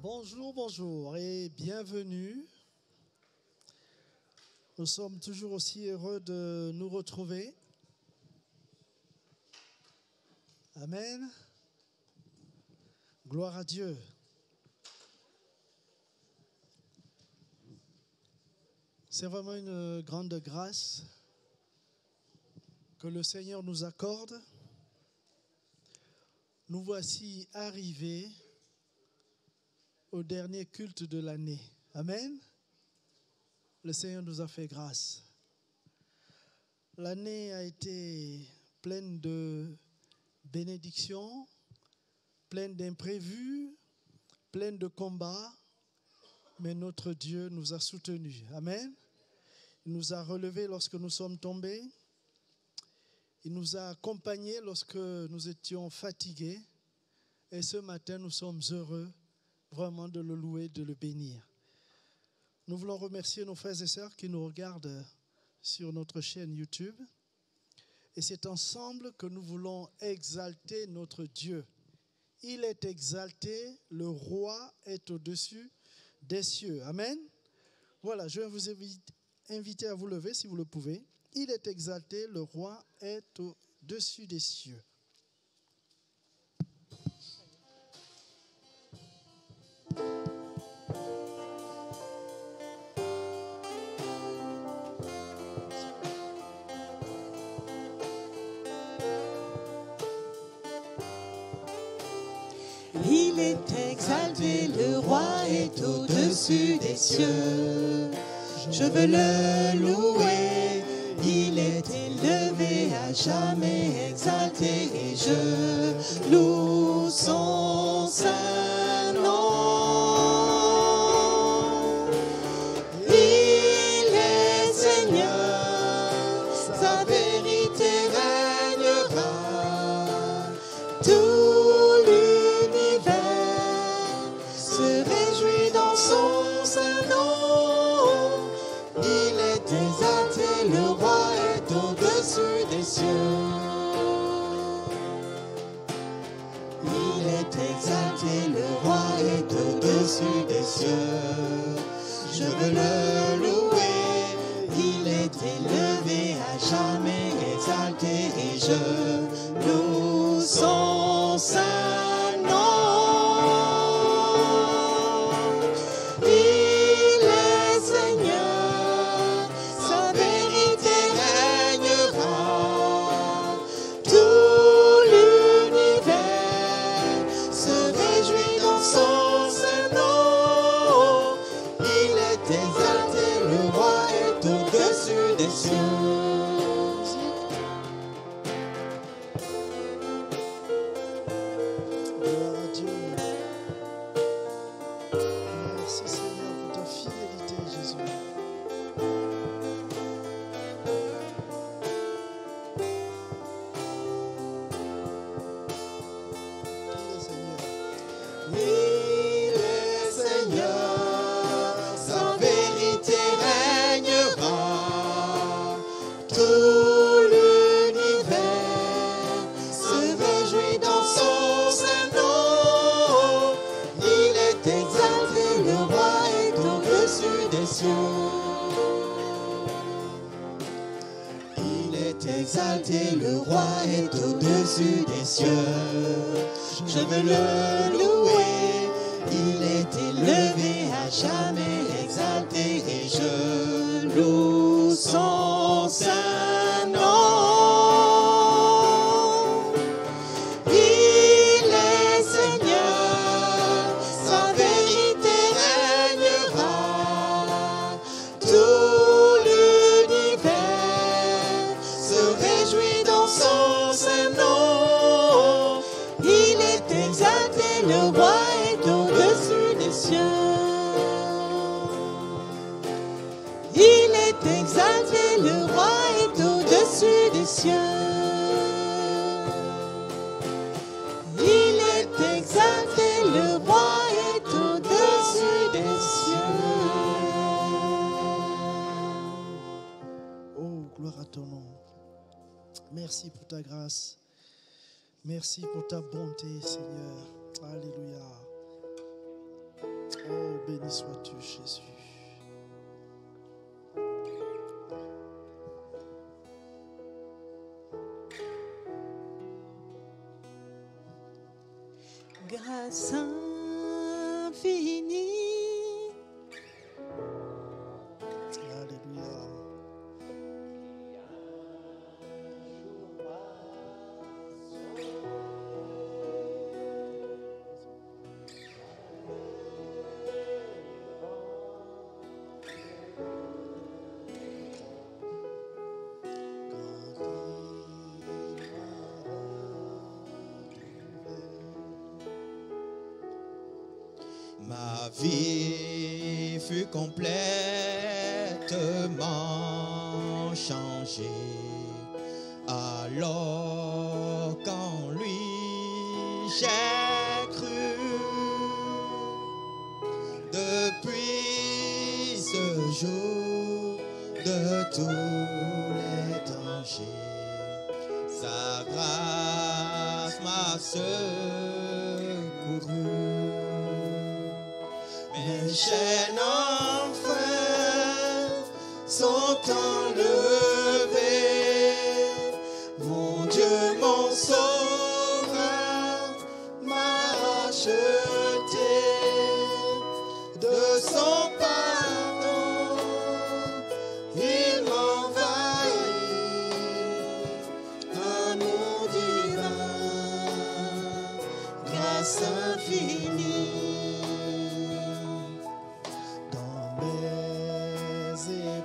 Bonjour, bonjour et bienvenue. Nous sommes toujours aussi heureux de nous retrouver. Amen. Gloire à Dieu. C'est vraiment une grande grâce que le Seigneur nous accorde. Nous voici arrivés au dernier culte de l'année. Amen. Le Seigneur nous a fait grâce. L'année a été pleine de bénédictions, pleine d'imprévus, pleine de combats, mais notre Dieu nous a soutenus. Amen. Il nous a relevés lorsque nous sommes tombés. Il nous a accompagnés lorsque nous étions fatigués. Et ce matin, nous sommes heureux vraiment de le louer, de le bénir. Nous voulons remercier nos frères et sœurs qui nous regardent sur notre chaîne YouTube. Et c'est ensemble que nous voulons exalter notre Dieu. Il est exalté, le roi est au-dessus des cieux. Amen. Voilà, je vais vous inviter à vous lever si vous le pouvez. Il est exalté, le roi est au-dessus des cieux. Il est exalté, le roi est au-dessus des cieux. Je veux le louer, il est élevé à jamais exalté et je loue son saint nom. Il est Seigneur, sa vérité régnera. Tout l'univers se réjouit dans son saint nom. Il est exalté, le roi est au-dessus des cieux. Il est exalté, le roi est au-dessus des cieux. Je veux le louer, il est élevé à jamais exalté et je loue son saint nom. Il est Seigneur, sa vérité régnera. Tout l'univers se réjouit dans son saint nom. Il est exalté, le roi est au-dessus des cieux. Gloire à Dieu. Merci Seigneur pour ta fidélité, Jésus. Il est Seigneur. Il est Seigneur, sa vérité régnera. Tout l'univers se réjouit dans son saint nom. Il est exalté, le roi est au-dessus des cieux. Il est exalté, le roi est au-dessus des cieux. Je veux le louer, il est élevé à jamais exalté et je loue son saint nom. Il est Seigneur, sa vérité régnera. Tout l'univers se réjouit dans son saint nom. Il est exalté, le roi est au-dessus des cieux. Il est exalté, le roi est au-dessus des cieux. Il est exalté, le roi est au-dessus des cieux. Oh, gloire à ton nom. Merci pour ta grâce. Merci pour ta bonté, Seigneur. Alléluia. Oh, béni sois-tu, Jésus. Grâce infinie. Alléluia. Ma vie fut complètement changée alors qu'en lui j'ai cru. Depuis ce jour de tous les dangers, sa grâce m'a secouru. Mes chaînes enfin sont enlevées. Mon Dieu, mon sauveur, m'a racheté. De son pardon, il m'envahit. Amour divin, grâce infinie.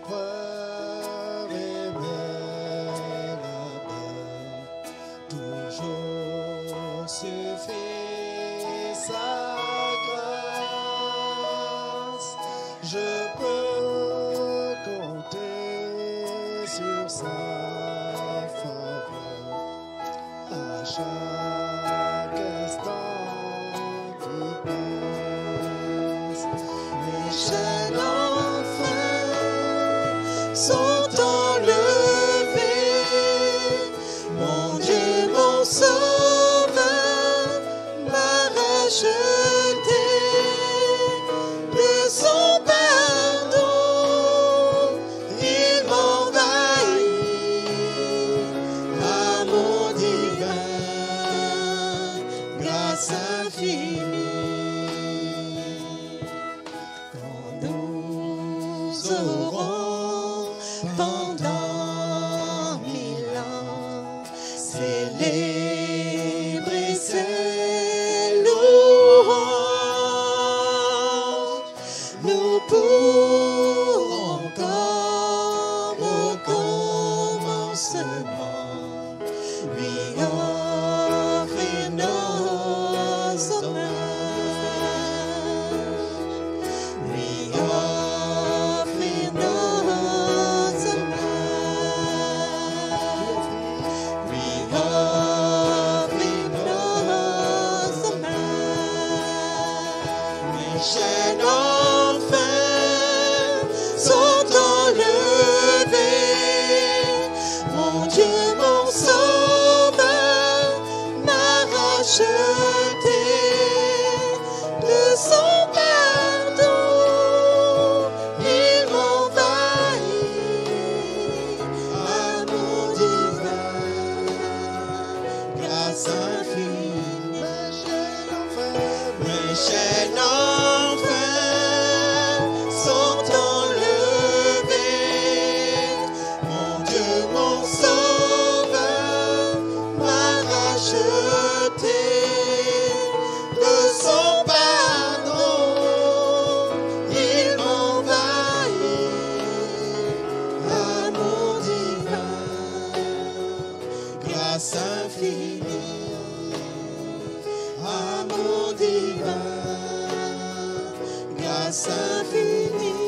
Épreuves et mes labeurs, toujours suffit sa grâce. Je peux compter sur sa faveur à chaque instant qui passe. Mes chaînes sont enlevés. Mon Dieu, mon sauveur, m'a racheté. De son pardon, il m'envahit. Amour divin, grâce infinie. Quand nous aurons pendant 1000 ans célébrer ses louanges, nous pourrons comme au commencement lui offrir nos hommages, lui offrir nos mes chaînes enfin sont enlevées. Mon Dieu, mon sauveur, m'a racheté. De son pardon, il m'envahit. Amour divin, grâce infinie. Mes chaînes enfin sont enlevées. Mon Dieu, mon sauveur, m'a racheté. De son pardon, il m'envahit. Amour divin, grâce infinie. Amour divin, grâce infinie.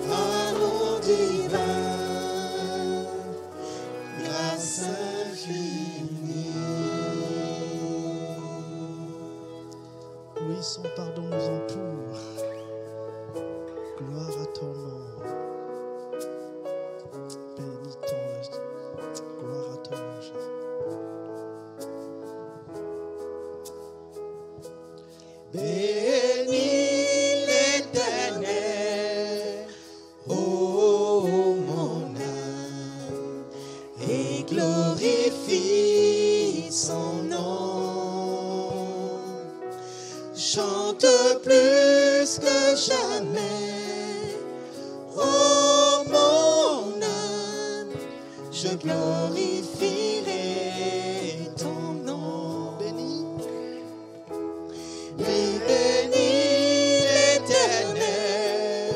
Amour divin, grâce infinie. Oui, son pardon nous entoure. Gloire à ton nom. Bénis ton nom. Gloire à ton nom, Jésus. Bénis chante plus que jamais. Oh mon âme, je glorifierai ton nom. Béni, Oui, bénis l'Éternel,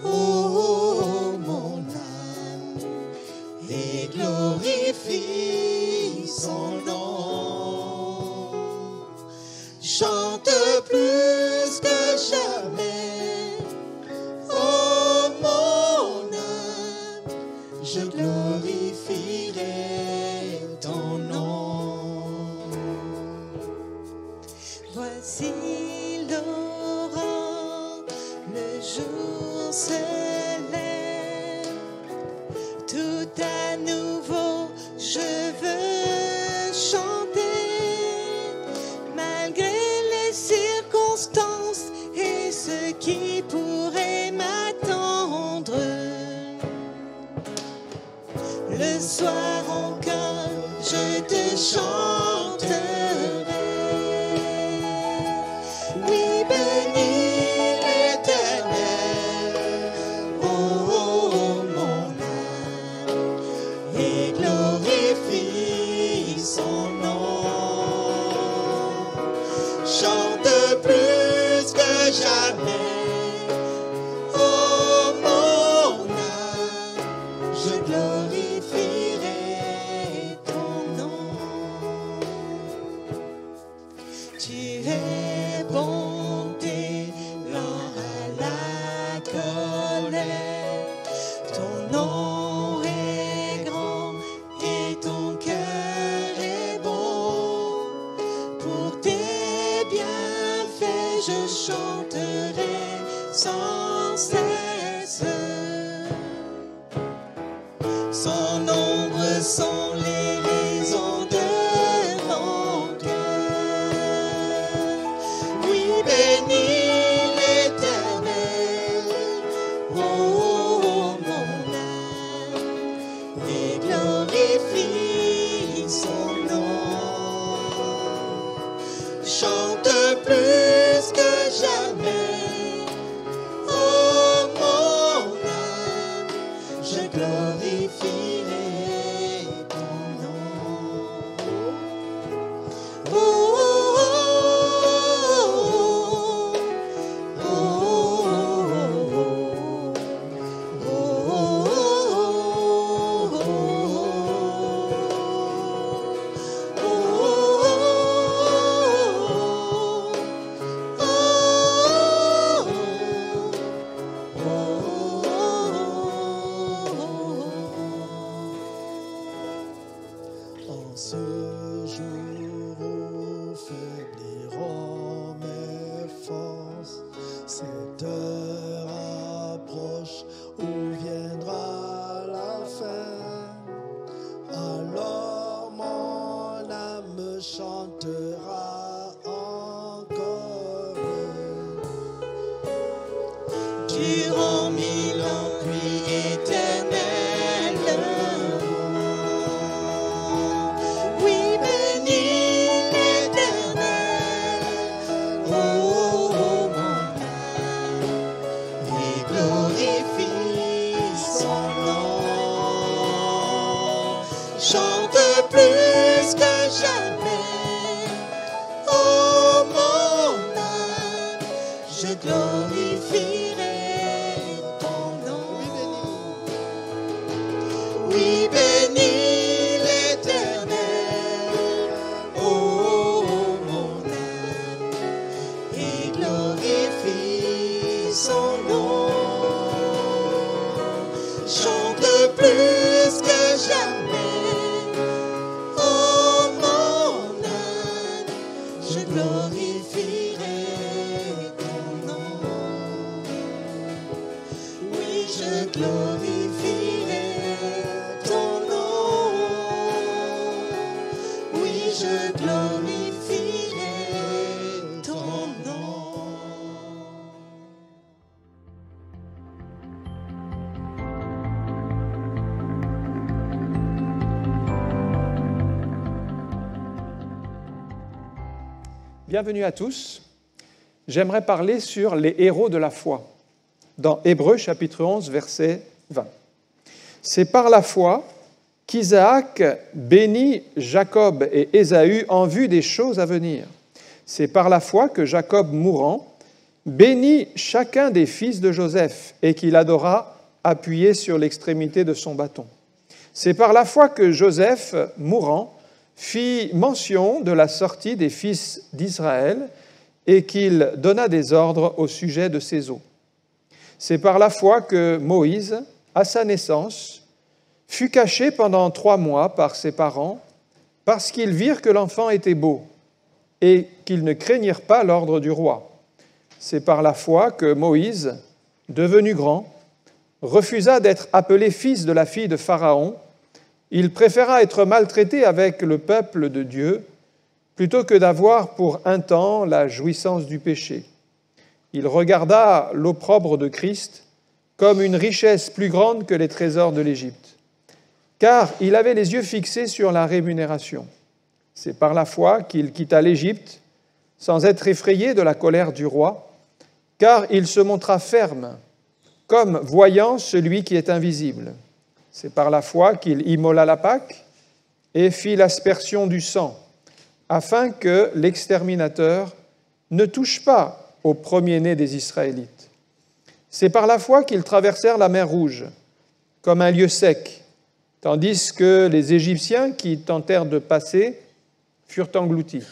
oh mon âme, et glorifie son nom. Chante plus que jamais, oh mon âme, je glorifierai ton nom. Voici l'aurore, le jour se lève, tout à nouveau je veux chanter, malgré les circonstances et ce qui pourrait m'attendre. Le soir encore, je te chanterai. Oui, bénis l'Éternel, oh mon âme, et glorifie son nom. Chante plus que jamais, oh mon âme, je glorifierai ton nom. Tu es bonté, lent à la colère, ton nom est grand et ton cœur est bon. Pour tes bienfaits, je chanterai sans cesse. Sans nombre sont les raisons de mon cœur. Oui, bénis l'Éternel, oh mon âme, et glorifie son nom. Chante plus que jamais, oh mon âme, je glorifierai ton nom. Oh, oh, oh, oh, oh, en ce jour où faibliront mes forces, cette heure approche où viendra la fin. Alors mon âme chantera encore. durant 1000 ans, puis éternellement. Oui, bénis l'Éternel, oh mon âme, et glorifie son nom. Chante plus que jamais, oh mon âme, je glorifierai ton nom. Oui, bénis l'Éternel, oh mon âme, et glorifie son nom. Chante plus que jamais, oh mon âme, je glorifierai ton nom. Oui, je glorifierai ton nom. Oui, je glorifierai ton nom. Bienvenue à tous. j'aimerais parler sur les héros de la foi, dans Hébreux chapitre 11, verset 20. C'est par la foi qu'Isaac bénit Jacob et Ésaü en vue des choses à venir. C'est par la foi que Jacob, mourant, bénit chacun des fils de Joseph et qu'il adora appuyé sur l'extrémité de son bâton. C'est par la foi que Joseph, mourant, fit mention de la sortie des fils d'Israël et qu'il donna des ordres au sujet de ses os. C'est par la foi que Moïse, à sa naissance, fut caché pendant 3 mois par ses parents parce qu'ils virent que l'enfant était beau et qu'ils ne craignirent pas l'ordre du roi. C'est par la foi que Moïse, devenu grand, refusa d'être appelé fils de la fille de Pharaon. Il préféra être maltraité avec le peuple de Dieu plutôt que d'avoir pour un temps la jouissance du péché. Il regarda l'opprobre de Christ comme une richesse plus grande que les trésors de l'Égypte, car il avait les yeux fixés sur la rémunération. C'est par la foi qu'il quitta l'Égypte sans être effrayé de la colère du roi, car il se montra ferme, comme voyant celui qui est invisible. C'est par la foi qu'il immola la Pâque et fit l'aspersion du sang, afin que l'exterminateur ne touche pas au premier-né des Israélites. C'est par la foi qu'ils traversèrent la mer Rouge, comme un lieu sec, tandis que les Égyptiens qui tentèrent de passer furent engloutis.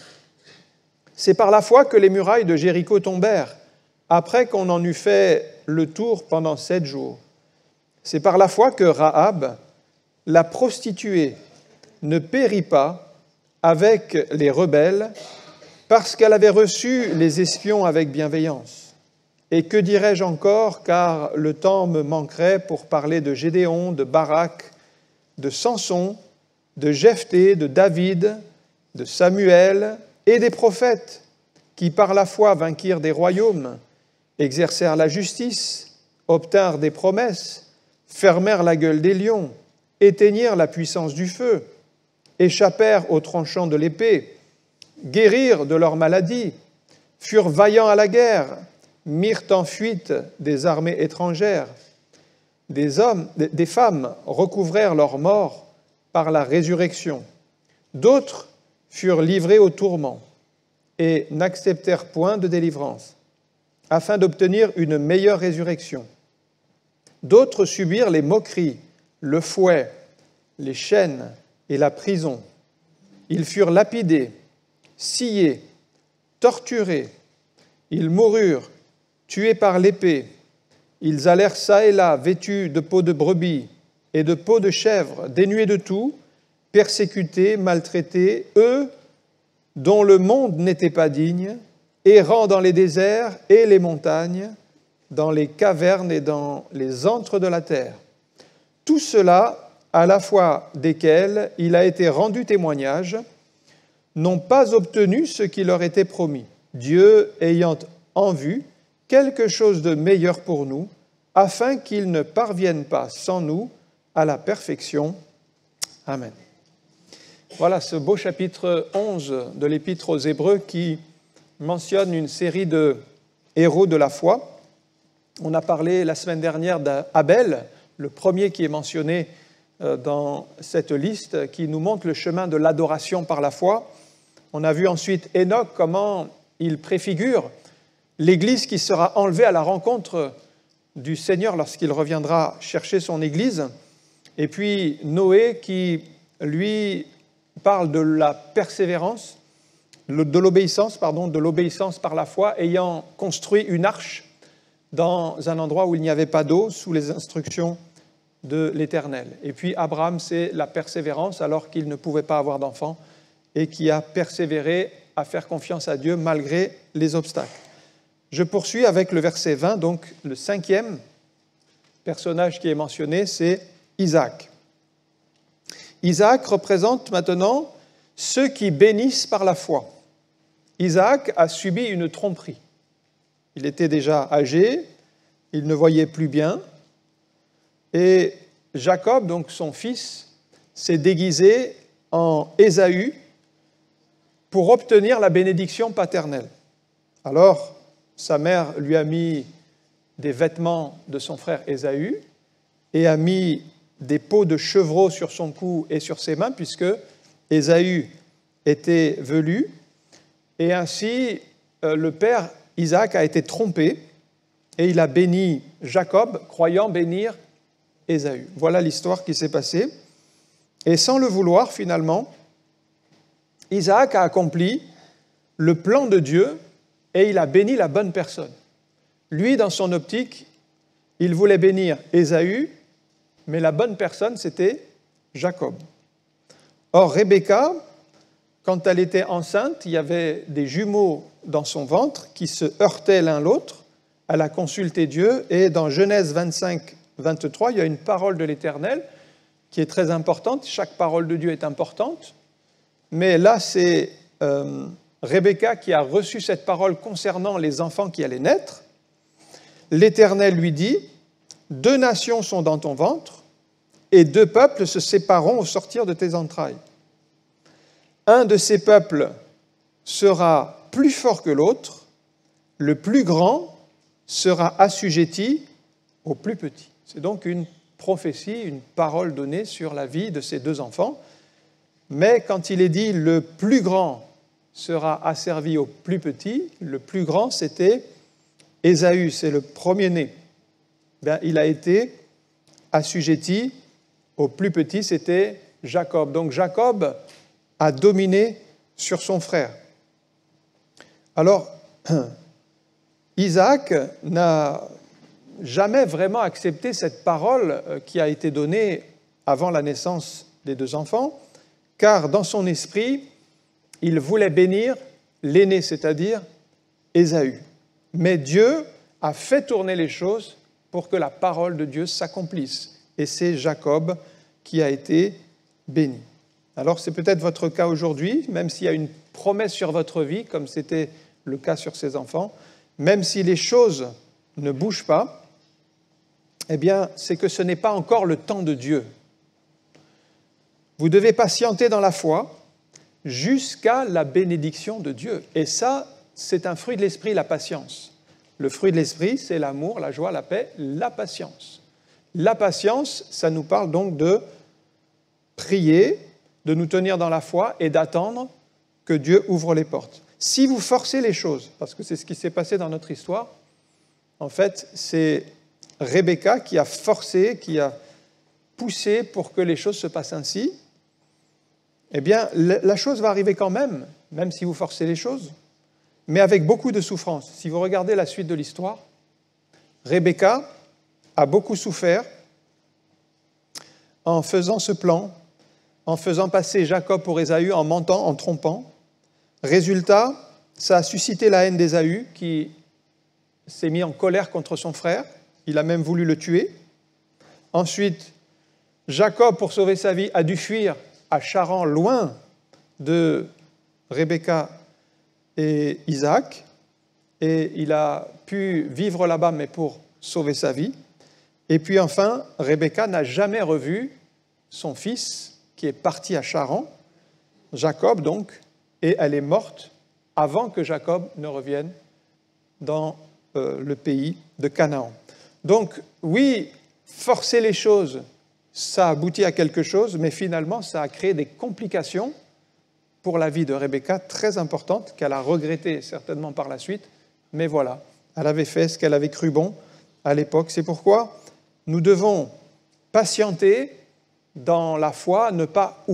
C'est par la foi que les murailles de Jéricho tombèrent, après qu'on en eut fait le tour pendant 7 jours. C'est par la foi que Rahab, la prostituée, ne périt pas avec les rebelles, parce qu'elle avait reçu les espions avec bienveillance. Et que dirais-je encore, car le temps me manquerait pour parler de Gédéon, de Barak, de Samson, de Jephthé, de David, de Samuel et des prophètes, qui par la foi vainquirent des royaumes, exercèrent la justice, obtinrent des promesses, fermèrent la gueule des lions, éteignirent la puissance du feu, échappèrent aux tranchants de l'épée, guérirent de leur maladie, furent vaillants à la guerre, mirent en fuite des armées étrangères. Des femmes recouvrèrent leur mort par la résurrection. D'autres furent livrés au tourment et n'acceptèrent point de délivrance, afin d'obtenir une meilleure résurrection. D'autres subirent les moqueries, le fouet, les chaînes et la prison. Ils furent lapidés, sciés, torturés. Ils moururent, tués par l'épée. Ils allèrent çà et là, vêtus de peaux de brebis et de peaux de chèvre, dénués de tout, persécutés, maltraités, eux dont le monde n'était pas digne, errant dans les déserts et les montagnes, dans les cavernes et dans les antres de la terre. Tout cela, à la fois desquels il a été rendu témoignage, n'ont pas obtenu ce qui leur était promis, Dieu ayant en vue quelque chose de meilleur pour nous, afin qu'ils ne parviennent pas sans nous à la perfection. Amen. Voilà ce beau chapitre 11 de l'Épître aux Hébreux qui mentionne une série de héros de la foi. On a parlé la semaine dernière d'Abel, le premier qui est mentionné dans cette liste, qui nous montre le chemin de l'adoration par la foi. On a vu ensuite Enoch, comment il préfigure l'Église qui sera enlevée à la rencontre du Seigneur lorsqu'il reviendra chercher son Église. Et puis Noé qui, lui, parle de la persévérance, de l'obéissance par la foi, ayant construit une arche dans un endroit où il n'y avait pas d'eau, sous les instructions de l'Éternel. Et puis Abraham, c'est la persévérance alors qu'il ne pouvait pas avoir d'enfant et qui a persévéré à faire confiance à Dieu malgré les obstacles. Je poursuis avec le verset 20, donc le 5e personnage qui est mentionné, c'est Isaac. Isaac représente maintenant ceux qui bénissent par la foi. Isaac a subi une tromperie. Il était déjà âgé, il ne voyait plus bien, et Jacob, donc son fils, s'est déguisé en Ésaü pour obtenir la bénédiction paternelle. Alors, sa mère lui a mis des vêtements de son frère Ésaü et a mis des peaux de chevreau sur son cou et sur ses mains, puisque Ésaü était velu. Et ainsi, le père Isaac a été trompé et il a béni Jacob, croyant bénir Ésaü. Voilà l'histoire qui s'est passée. Et sans le vouloir, finalement, Isaac a accompli le plan de Dieu et il a béni la bonne personne. Lui, dans son optique, il voulait bénir Ésaü, mais la bonne personne, c'était Jacob. Or, Rebecca, quand elle était enceinte, il y avait des jumeaux dans son ventre qui se heurtaient l'un l'autre. Elle a consulté Dieu et dans Genèse 25, 23, il y a une parole de l'Éternel qui est très importante. Chaque parole de Dieu est importante. Mais là, c'est Rebecca qui a reçu cette parole concernant les enfants qui allaient naître. L'Éternel lui dit, « 2 nations sont dans ton ventre, et 2 peuples se sépareront au sortir de tes entrailles. Un de ces peuples sera plus fort que l'autre, le plus grand sera assujetti au plus petit. » C'est donc une prophétie, une parole donnée sur la vie de ces 2 enfants. Mais quand il est dit « le plus grand sera asservi au plus petit », le plus grand, c'était Ésaü, c'est le premier-né. Il a été assujetti au plus petit, c'était Jacob. Donc Jacob a dominé sur son frère. Alors, Isaac n'a jamais vraiment accepté cette parole qui a été donnée avant la naissance des 2 enfants, car dans son esprit, il voulait bénir l'aîné, c'est-à-dire Ésaü. Mais Dieu a fait tourner les choses pour que la parole de Dieu s'accomplisse. Et c'est Jacob qui a été béni. Alors c'est peut-être votre cas aujourd'hui, même s'il y a une promesse sur votre vie, comme c'était le cas sur ces enfants, même si les choses ne bougent pas, eh bien, c'est que ce n'est pas encore le temps de Dieu. Vous devez patienter dans la foi jusqu'à la bénédiction de Dieu. Et ça, c'est un fruit de l'esprit, la patience. Le fruit de l'esprit, c'est l'amour, la joie, la paix, la patience. La patience, ça nous parle donc de prier, de nous tenir dans la foi et d'attendre que Dieu ouvre les portes. Si vous forcez les choses, parce que c'est ce qui s'est passé dans notre histoire, en fait, c'est Rebecca qui a forcé, qui a poussé pour que les choses se passent ainsi, eh bien, la chose va arriver quand même si vous forcez les choses, mais avec beaucoup de souffrance. Si vous regardez la suite de l'histoire, Rebecca a beaucoup souffert en faisant ce plan, en faisant passer Jacob pour Ésaü, en mentant, en trompant. Résultat, ça a suscité la haine d'Ésaü qui s'est mis en colère contre son frère. Il a même voulu le tuer. Ensuite, Jacob, pour sauver sa vie, a dû fuir à Charan, loin de Rebecca et Isaac. Et il a pu vivre là-bas, mais pour sauver sa vie. Et puis enfin, Rebecca n'a jamais revu son fils qui est parti à Charan, Jacob donc, et elle est morte avant que Jacob ne revienne dans le pays de Canaan. Donc oui, forcer les choses, ça aboutit à quelque chose, mais finalement, ça a créé des complications pour la vie de Rebecca, très importantes, qu'elle a regrettées certainement par la suite. Mais voilà, elle avait fait ce qu'elle avait cru bon à l'époque. C'est pourquoi nous devons patienter dans la foi, ne pas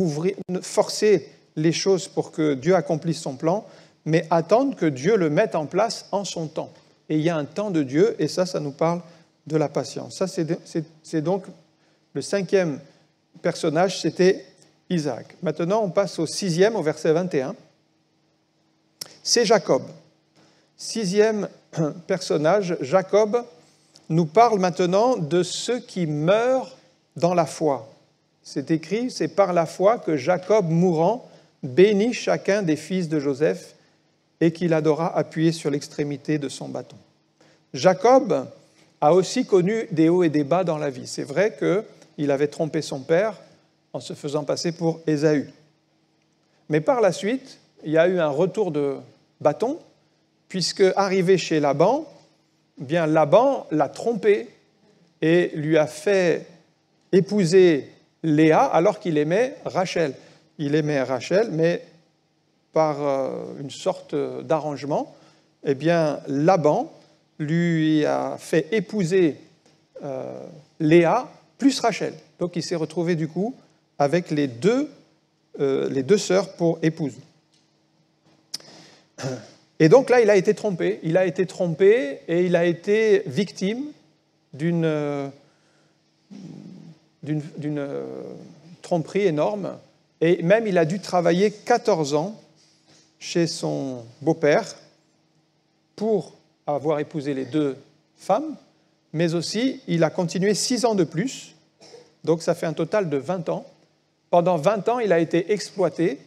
forcer les choses pour que Dieu accomplisse son plan, mais attendre que Dieu le mette en place en son temps. Et il y a un temps de Dieu, et ça nous parle de la patience. Ça, c'est donc le 5e personnage, c'était Isaac. Maintenant, on passe au 6e, au verset 21. C'est Jacob. 6e personnage, Jacob nous parle maintenant de ceux qui meurent dans la foi. C'est écrit, c'est par la foi que Jacob, mourant, bénit chacun des fils de Joseph et qu'il adora appuyé sur l'extrémité de son bâton. Jacob a aussi connu des hauts et des bas dans la vie. C'est vrai qu'il avait trompé son père en se faisant passer pour Ésaü. Mais par la suite, il y a eu un retour de bâton, puisque arrivé chez Laban, bien Laban l'a trompé et lui a fait épouser Léa alors qu'il aimait Rachel. Il aimait Rachel, mais par une sorte d'arrangement, eh bien Laban lui a fait épouser Léa plus Rachel. Donc il s'est retrouvé du coup avec les deux sœurs pour épouse. Et donc là, il a été trompé. Il a été trompé et il a été victime d'une tromperie énorme. Et même, il a dû travailler 14 ans chez son beau-père pour avoir épousé les deux femmes, mais aussi, il a continué 6 ans de plus. Donc, ça fait un total de 20 ans. Pendant 20 ans, il a été exploité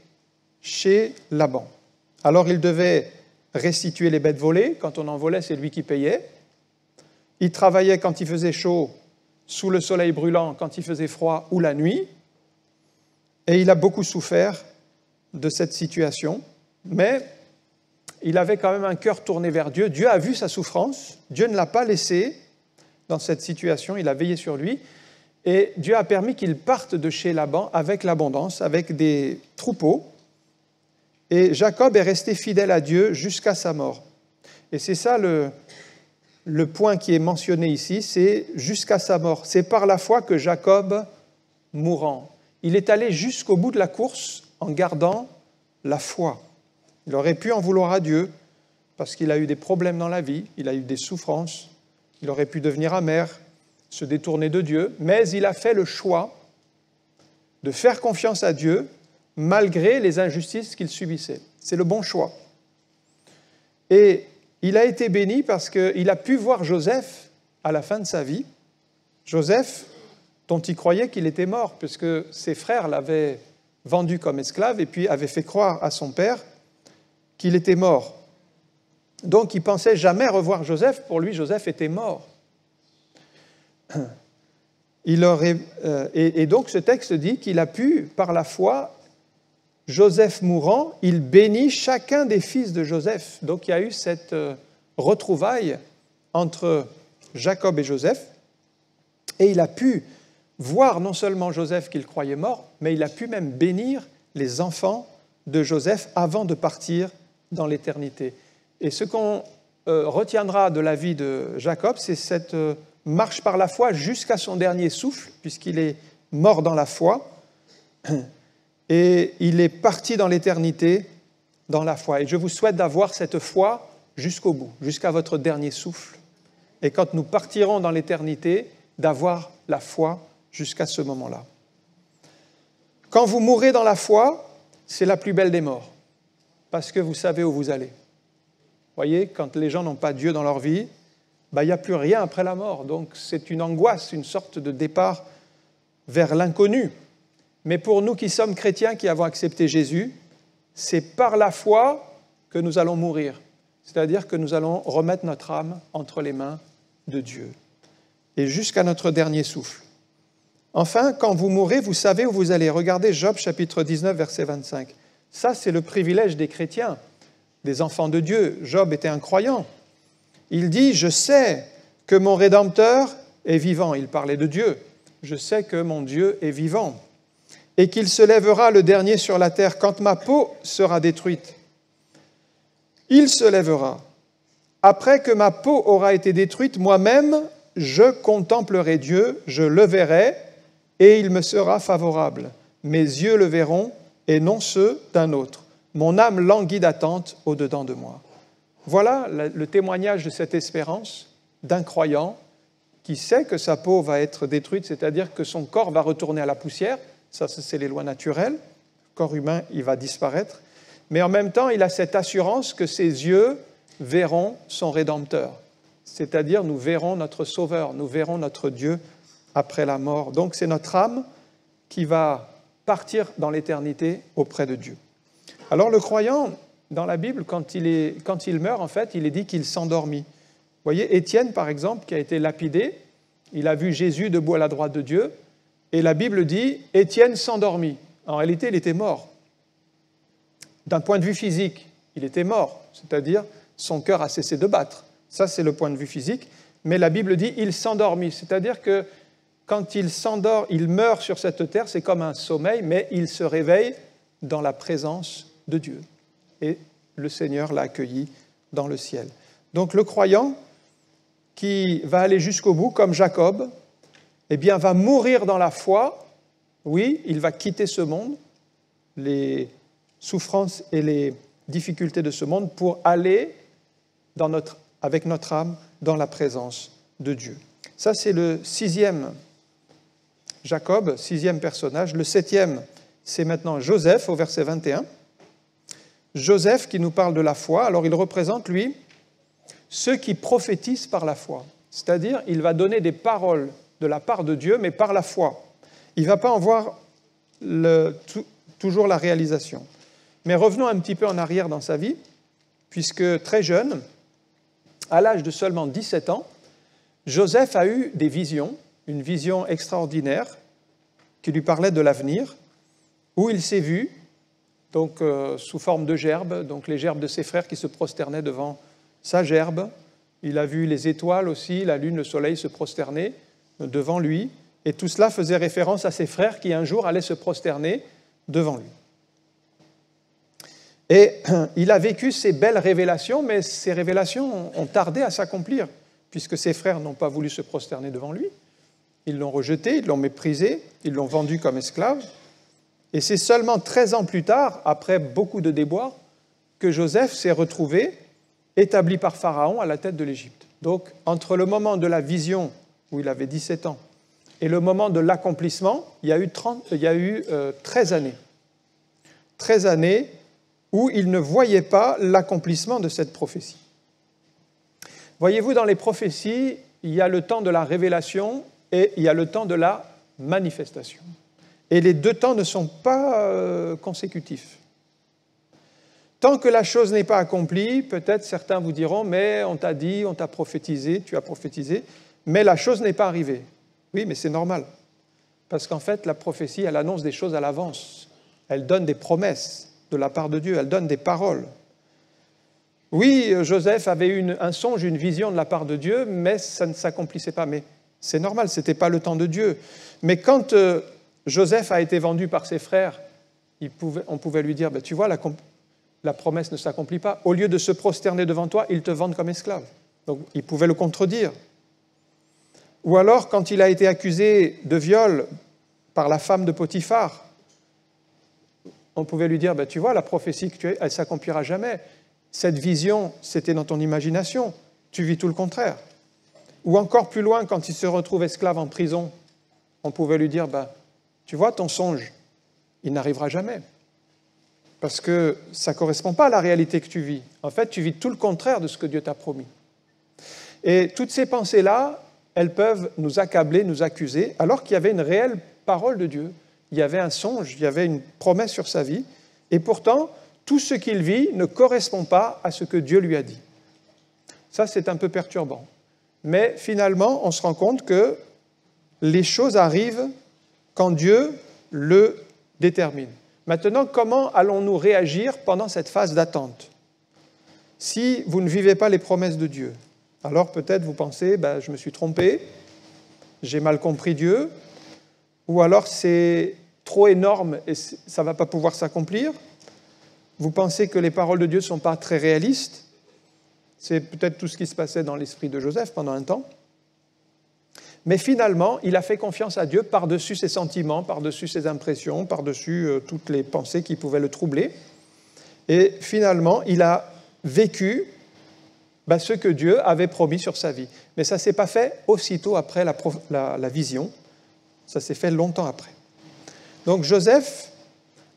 chez Laban. Alors, il devait restituer les bêtes volées. Quand on en volait, c'est lui qui payait. Il travaillait quand il faisait chaud, sous le soleil brûlant, quand il faisait froid ou la nuit. Et il a beaucoup souffert de cette situation. Mais il avait quand même un cœur tourné vers Dieu. Dieu a vu sa souffrance. Dieu ne l'a pas laissé dans cette situation. Il a veillé sur lui. Et Dieu a permis qu'il parte de chez Laban avec l'abondance, avec des troupeaux. Et Jacob est resté fidèle à Dieu jusqu'à sa mort. Et c'est ça le point qui est mentionné ici, c'est jusqu'à sa mort. C'est par la foi que Jacob, mourant, il est allé jusqu'au bout de la course en gardant la foi. Il aurait pu en vouloir à Dieu parce qu'il a eu des problèmes dans la vie, il a eu des souffrances, il aurait pu devenir amer, se détourner de Dieu, mais il a fait le choix de faire confiance à Dieu malgré les injustices qu'il subissait. C'est le bon choix. Et il a été béni parce qu'il a pu voir Joseph à la fin de sa vie. Joseph, dont il croyait qu'il était mort, puisque ses frères l'avaient vendu comme esclave et puis avaient fait croire à son père qu'il était mort. Donc il pensait jamais revoir Joseph. Pour lui, Joseph était mort. Et donc ce texte dit qu'il a pu, par la foi, Joseph mourant, il bénit chacun des fils de Joseph. Donc il y a eu cette retrouvaille entre Jacob et Joseph, et il a pu voir non seulement Joseph qu'il croyait mort, mais il a pu même bénir les enfants de Joseph avant de partir dans l'éternité. Et ce qu'on retiendra de la vie de Jacob, c'est cette marche par la foi jusqu'à son dernier souffle, puisqu'il est mort dans la foi, et il est parti dans l'éternité dans la foi. Et je vous souhaite d'avoir cette foi jusqu'au bout, jusqu'à votre dernier souffle. Et quand nous partirons dans l'éternité, d'avoir la foi jusqu'à ce moment-là. Quand vous mourrez dans la foi, c'est la plus belle des morts, parce que vous savez où vous allez. Vous voyez, quand les gens n'ont pas Dieu dans leur vie, il n'y a plus rien après la mort. Donc c'est une angoisse, une sorte de départ vers l'inconnu. Mais pour nous qui sommes chrétiens, qui avons accepté Jésus, c'est par la foi que nous allons mourir. C'est-à-dire que nous allons remettre notre âme entre les mains de Dieu. Et jusqu'à notre dernier souffle. Enfin, quand vous mourrez, vous savez où vous allez. Regardez Job, chapitre 19, verset 25. Ça, c'est le privilège des chrétiens, des enfants de Dieu. Job était un croyant. Il dit « Je sais que mon Rédempteur est vivant ». Il parlait de Dieu. « Je sais que mon Dieu est vivant. Et qu'il se lèvera le dernier sur la terre quand ma peau sera détruite. Il se lèvera. Après que ma peau aura été détruite, moi-même, je contemplerai Dieu, je le verrai, et il me sera favorable. Mes yeux le verront, et non ceux d'un autre. Mon âme languit d'attente au-dedans de moi. » Voilà le témoignage de cette espérance d'un croyant qui sait que sa peau va être détruite, c'est-à-dire que son corps va retourner à la poussière. Ça, c'est les lois naturelles. Le corps humain, il va disparaître. Mais en même temps, il a cette assurance que ses yeux verront son Rédempteur. C'est-à-dire, nous verrons notre Sauveur, nous verrons notre Dieu après la mort. Donc, c'est notre âme qui va partir dans l'éternité auprès de Dieu. Alors, le croyant, dans la Bible, quand il meurt, en fait, il est dit qu'il s'endormit. Vous voyez, Étienne, par exemple, qui a été lapidé, il a vu Jésus debout à la droite de Dieu, et la Bible dit « Étienne s'endormit ». En réalité, il était mort. D'un point de vue physique, il était mort, c'est-à-dire son cœur a cessé de battre. Ça, c'est le point de vue physique. Mais la Bible dit « il s'endormit », c'est-à-dire que quand il s'endort, il meurt sur cette terre, c'est comme un sommeil, mais il se réveille dans la présence de Dieu. Et le Seigneur l'a accueilli dans le ciel. Donc le croyant qui va aller jusqu'au bout, comme Jacob, eh bien, va mourir dans la foi. Oui, il va quitter ce monde, les souffrances et les difficultés de ce monde, pour aller avec notre âme dans la présence de Dieu. Ça, c'est le 6e Jacob, 6e personnage. Le 7e, c'est maintenant Joseph, au verset 21. Joseph qui nous parle de la foi. Alors, il représente, lui, ceux qui prophétisent par la foi. C'est-à-dire, il va donner des paroles de la part de Dieu, mais par la foi. Il ne va pas en voir toujours la réalisation. Mais revenons un petit peu en arrière dans sa vie, puisque très jeune, à l'âge de seulement 17 ans, Joseph a eu des visions, une vision extraordinaire qui lui parlait de l'avenir, où il s'est vu, donc sous forme de gerbe, donc les gerbes de ses frères qui se prosternaient devant sa gerbe. Il a vu les étoiles aussi, la lune, le soleil se prosterner devant lui, et tout cela faisait référence à ses frères qui un jour allaient se prosterner devant lui. Et il a vécu ces belles révélations, mais ces révélations ont tardé à s'accomplir, puisque ses frères n'ont pas voulu se prosterner devant lui. Ils l'ont rejeté, ils l'ont méprisé, ils l'ont vendu comme esclave. Et c'est seulement 13 ans plus tard, après beaucoup de déboires, que Joseph s'est retrouvé établi par Pharaon à la tête de l'Égypte. Donc, entre le moment de la vision, où il avait 17 ans, et le moment de l'accomplissement, il y a eu 13 années. 13 années où il ne voyait pas l'accomplissement de cette prophétie. Voyez-vous, dans les prophéties, il y a le temps de la révélation et il y a le temps de la manifestation. Et les deux temps ne sont pas consécutifs. Tant que la chose n'est pas accomplie, peut-être certains vous diront « mais on t'a dit, on t'a prophétisé, tu as prophétisé, mais la chose n'est pas arrivée ». Oui, mais c'est normal, parce qu'en fait, la prophétie, elle annonce des choses à l'avance. Elle donne des promesses de la part de Dieu, elle donne des paroles. Oui, Joseph avait eu un songe, une vision de la part de Dieu, mais ça ne s'accomplissait pas. Mais c'est normal, ce n'était pas le temps de Dieu. Mais quand Joseph a été vendu par ses frères, on pouvait lui dire, tu vois, la promesse ne s'accomplit pas. Au lieu de se prosterner devant toi, ils te vendent comme esclave. Donc, il pouvait le contredire. Ou alors, quand il a été accusé de viol par la femme de Potiphar, on pouvait lui dire, tu vois, la prophétie que tu as, elle ne s'accomplira jamais. Cette vision, c'était dans ton imagination. Tu vis tout le contraire. Ou encore plus loin, quand il se retrouve esclave en prison, on pouvait lui dire, tu vois, ton songe, il n'arrivera jamais. Parce que ça ne correspond pas à la réalité que tu vis. En fait, tu vis tout le contraire de ce que Dieu t'a promis. Et toutes ces pensées-là, elles peuvent nous accabler, nous accuser, alors qu'il y avait une réelle parole de Dieu. Il y avait un songe, il y avait une promesse sur sa vie. Et pourtant, tout ce qu'il vit ne correspond pas à ce que Dieu lui a dit. Ça, c'est un peu perturbant. Mais finalement, on se rend compte que les choses arrivent quand Dieu le détermine. Maintenant, comment allons-nous réagir pendant cette phase d'attente? Si vous ne vivez pas les promesses de Dieu, alors peut-être vous pensez, je me suis trompé, j'ai mal compris Dieu, ou alors c'est trop énorme et ça ne va pas pouvoir s'accomplir. Vous pensez que les paroles de Dieu ne sont pas très réalistes. C'est peut-être tout ce qui se passait dans l'esprit de Joseph pendant un temps. Mais finalement, il a fait confiance à Dieu par-dessus ses sentiments, par-dessus ses impressions, par-dessus toutes les pensées qui pouvaient le troubler. Et finalement, il a vécu ce que Dieu avait promis sur sa vie. Mais ça ne s'est pas fait aussitôt après la vision. Ça s'est fait longtemps après. Donc Joseph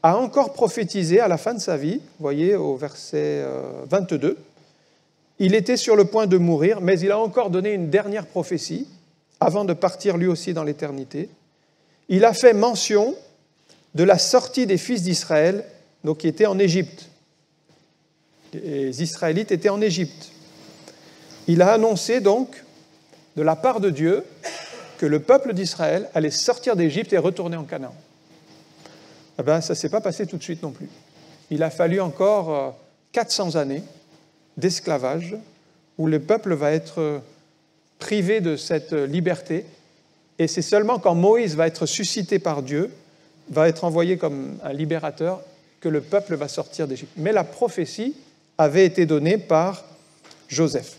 a encore prophétisé à la fin de sa vie, vous voyez au verset 22, il était sur le point de mourir, mais il a encore donné une dernière prophétie avant de partir lui aussi dans l'éternité. Il a fait mention de la sortie des fils d'Israël, donc qui étaient en Égypte. Les Israélites étaient en Égypte. Il a annoncé donc, de la part de Dieu, que le peuple d'Israël allait sortir d'Égypte et retourner en Canaan. Ça ne s'est pas passé tout de suite non plus. Il a fallu encore 400 années d'esclavage, où le peuple va être privé de cette liberté. Et c'est seulement quand Moïse va être suscité par Dieu, va être envoyé comme un libérateur, que le peuple va sortir d'Égypte. Mais la prophétie avait été donnée par Joseph.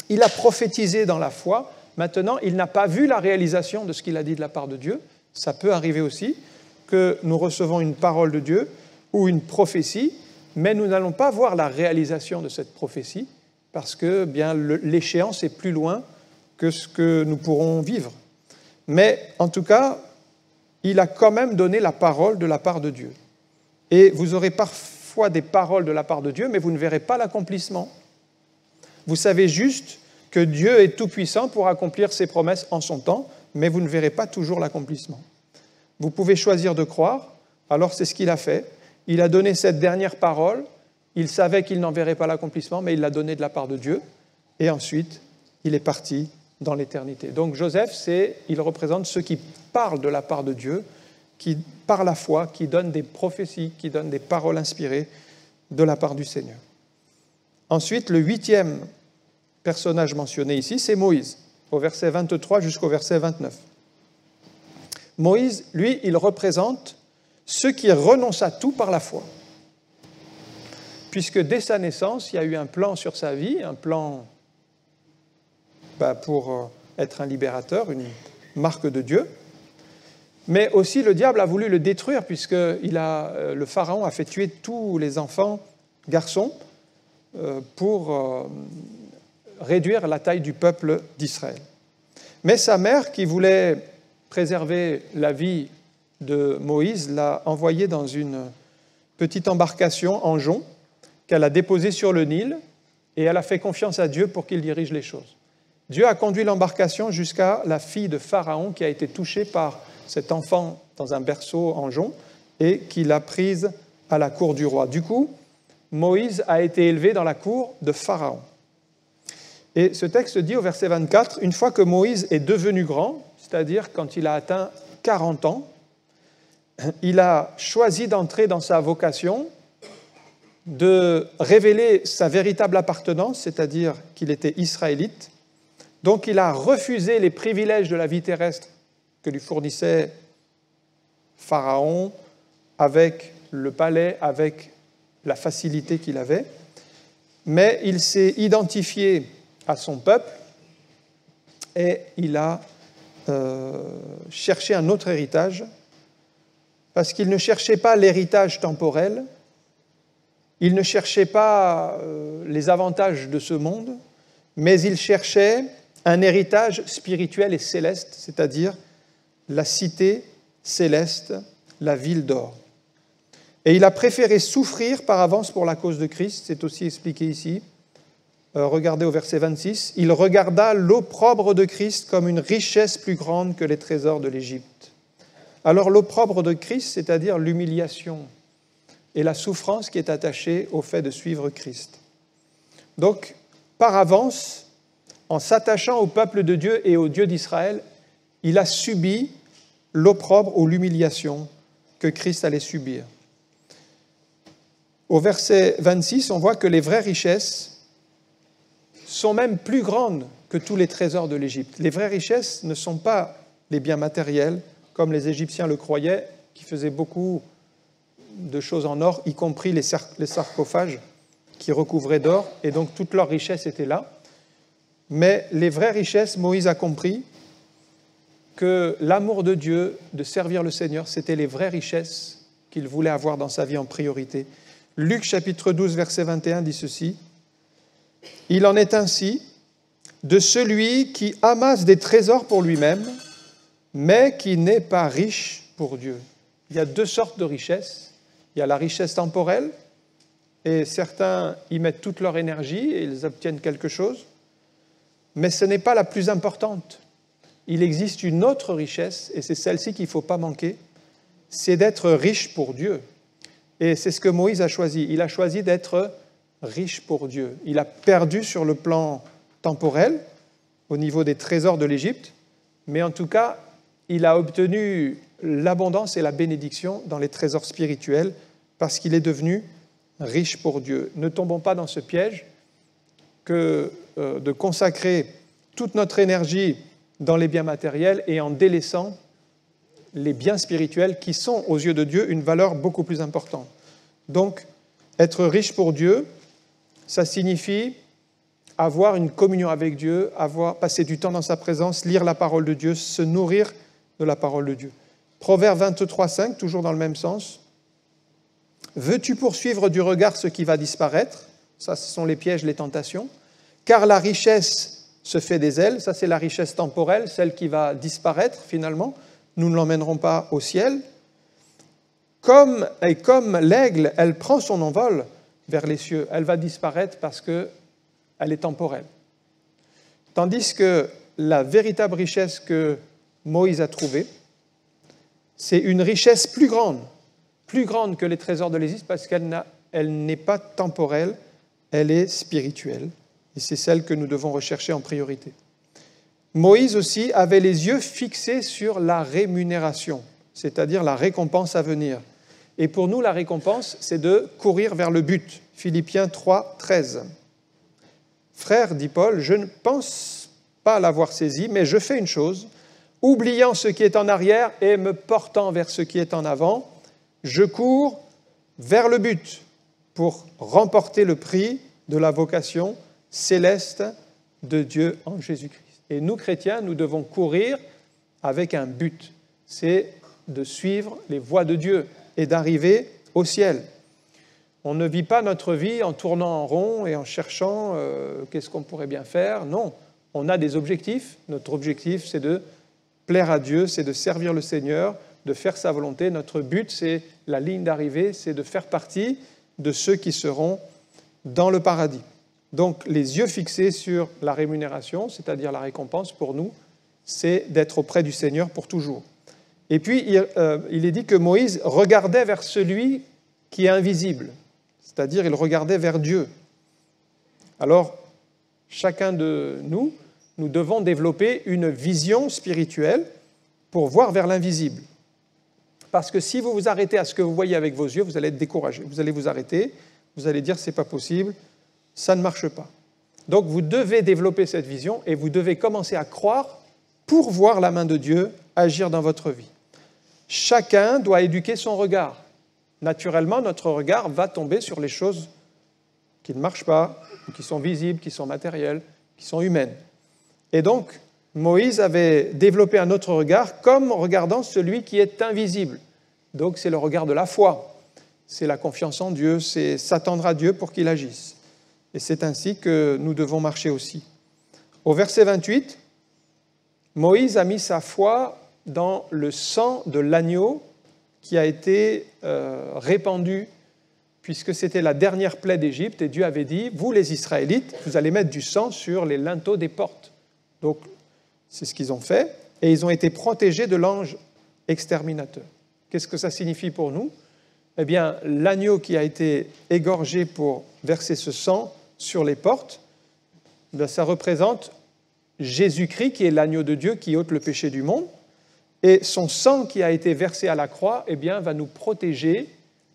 Il a prophétisé dans la foi. Maintenant, il n'a pas vu la réalisation de ce qu'il a dit de la part de Dieu. Ça peut arriver aussi que nous recevons une parole de Dieu ou une prophétie, mais nous n'allons pas voir la réalisation de cette prophétie parce que bien, l'échéance est plus loin que ce que nous pourrons vivre. Mais en tout cas, il a quand même donné la parole de la part de Dieu. Et vous aurez parfois des paroles de la part de Dieu, mais vous ne verrez pas l'accomplissement. Vous savez juste que Dieu est tout-puissant pour accomplir ses promesses en son temps, mais vous ne verrez pas toujours l'accomplissement. Vous pouvez choisir de croire, alors c'est ce qu'il a fait. Il a donné cette dernière parole, il savait qu'il n'en verrait pas l'accomplissement, mais il l'a donné de la part de Dieu, et ensuite, il est parti dans l'éternité. Donc Joseph, il représente ceux qui parlent de la part de Dieu, qui, par la foi, qui donnent des prophéties, qui donnent des paroles inspirées de la part du Seigneur. Ensuite, le 8e personnage mentionné ici, c'est Moïse, au verset 23 jusqu'au verset 29. Moïse, lui, il représente ceux qui renoncent à tout par la foi. Puisque dès sa naissance, il y a eu un plan sur sa vie, un plan pour être un libérateur, une marque de Dieu. Mais aussi le diable a voulu le détruire puisque le Pharaon a fait tuer tous les enfants garçons pour réduire la taille du peuple d'Israël. Mais sa mère, qui voulait préserver la vie de Moïse, l'a envoyé dans une petite embarcation en jonc qu'elle a déposée sur le Nil et elle a fait confiance à Dieu pour qu'il dirige les choses. Dieu a conduit l'embarcation jusqu'à la fille de Pharaon qui a été touchée par cet enfant dans un berceau en jonc et qui l'a prise à la cour du roi. Du coup, Moïse a été élevé dans la cour de Pharaon. Et ce texte dit au verset 24, « Une fois que Moïse est devenu grand, c'est-à-dire quand il a atteint 40 ans, il a choisi d'entrer dans sa vocation, de révéler sa véritable appartenance, c'est-à-dire qu'il était israélite. Donc il a refusé les privilèges de la vie terrestre que lui fournissait Pharaon, avec le palais, avec la facilité qu'il avait, mais il s'est identifié à son peuple et il a cherché un autre héritage, parce qu'il ne cherchait pas l'héritage temporel, il ne cherchait pas les avantages de ce monde, mais il cherchait un héritage spirituel et céleste, c'est-à-dire la cité céleste, la ville d'or. Et il a préféré souffrir par avance pour la cause de Christ, c'est aussi expliqué ici. Regardez au verset 26, « Il regarda l'opprobre de Christ comme une richesse plus grande que les trésors de l'Égypte. » Alors l'opprobre de Christ, c'est-à-dire l'humiliation et la souffrance qui est attachée au fait de suivre Christ. Donc, par avance, en s'attachant au peuple de Dieu et au Dieu d'Israël, il a subi l'opprobre ou l'humiliation que Christ allait subir. Au verset 26, on voit que les vraies richesses sont même plus grandes que tous les trésors de l'Égypte. Les vraies richesses ne sont pas les biens matériels, comme les Égyptiens le croyaient, qui faisaient beaucoup de choses en or, y compris les sarcophages qui recouvraient d'or, et donc toute leur richesse était là. Mais les vraies richesses, Moïse a compris que l'amour de Dieu, de servir le Seigneur, c'était les vraies richesses qu'il voulait avoir dans sa vie en priorité. Luc chapitre 12, verset 21 dit ceci, « Il en est ainsi de celui qui amasse des trésors pour lui-même, mais qui n'est pas riche pour Dieu. » Il y a deux sortes de richesses. Il y a la richesse temporelle, et certains y mettent toute leur énergie et ils obtiennent quelque chose, mais ce n'est pas la plus importante. Il existe une autre richesse, et c'est celle-ci qu'il ne faut pas manquer, c'est d'être riche pour Dieu. Et c'est ce que Moïse a choisi. Il a choisi d'être riche pour Dieu. Il a perdu sur le plan temporel, au niveau des trésors de l'Égypte, mais en tout cas, il a obtenu l'abondance et la bénédiction dans les trésors spirituels parce qu'il est devenu riches pour Dieu. Ne tombons pas dans ce piège que de consacrer toute notre énergie dans les biens matériels et en délaissant les biens spirituels qui sont, aux yeux de Dieu, une valeur beaucoup plus importante. Donc, être riche pour Dieu, ça signifie avoir une communion avec Dieu, passer du temps dans sa présence, lire la parole de Dieu, se nourrir de la parole de Dieu. Proverbe 23,5, toujours dans le même sens. « Veux-tu poursuivre du regard ce qui va disparaître ?» Ça, ce sont les pièges, les tentations. « Car la richesse se fait des ailes. » Ça, c'est la richesse temporelle, celle qui va disparaître finalement. Nous ne l'emmènerons pas au ciel. Comme l'aigle, elle prend son envol vers les cieux. Elle va disparaître parce qu'elle est temporelle. Tandis que la véritable richesse que Moïse a trouvée, c'est une richesse plus grande que les trésors de l'Égypte parce qu'elle n'est pas temporelle, elle est spirituelle. Et c'est celle que nous devons rechercher en priorité. Moïse aussi avait les yeux fixés sur la rémunération, c'est-à-dire la récompense à venir. Et pour nous, la récompense, c'est de courir vers le but. Philippiens 3, 13. « Frère, dit Paul, je ne pense pas l'avoir saisi, mais je fais une chose, oubliant ce qui est en arrière et me portant vers ce qui est en avant, je cours vers le but pour remporter le prix de la vocation céleste de Dieu en Jésus-Christ. » Et nous, chrétiens, nous devons courir avec un but, c'est de suivre les voies de Dieu et d'arriver au ciel. On ne vit pas notre vie en tournant en rond et en cherchant qu'est-ce qu'on pourrait bien faire. Non, on a des objectifs. Notre objectif, c'est de plaire à Dieu, c'est de servir le Seigneur, de faire sa volonté. Notre but, c'est la ligne d'arrivée, c'est de faire partie de ceux qui seront dans le paradis. Donc, les yeux fixés sur la rémunération, c'est-à-dire la récompense pour nous, c'est d'être auprès du Seigneur pour toujours. Et puis, il est dit que Moïse regardait vers celui qui est invisible, c'est-à-dire il regardait vers Dieu. Alors, chacun de nous, nous devons développer une vision spirituelle pour voir vers l'invisible. Parce que si vous vous arrêtez à ce que vous voyez avec vos yeux, vous allez être découragé. Vous allez vous arrêter, vous allez dire « c'est pas possible ». Ça ne marche pas. Donc vous devez développer cette vision et vous devez commencer à croire pour voir la main de Dieu agir dans votre vie. Chacun doit éduquer son regard. Naturellement, notre regard va tomber sur les choses qui ne marchent pas, qui sont visibles, qui sont matérielles, qui sont humaines. Et donc, Moïse avait développé un autre regard comme regardant celui qui est invisible. Donc c'est le regard de la foi. C'est la confiance en Dieu, c'est s'attendre à Dieu pour qu'il agisse. Et c'est ainsi que nous devons marcher aussi. Au verset 28, Moïse a mis sa foi dans le sang de l'agneau qui a été répandu, puisque c'était la dernière plaie d'Égypte, et Dieu avait dit, vous les Israélites, vous allez mettre du sang sur les linteaux des portes. Donc, c'est ce qu'ils ont fait, et ils ont été protégés de l'ange exterminateur. Qu'est-ce que ça signifie pour nous ? Eh bien, l'agneau qui a été égorgé pour verser ce sang sur les portes, ça représente Jésus-Christ qui est l'agneau de Dieu qui ôte le péché du monde, et son sang qui a été versé à la croix eh bien, va nous protéger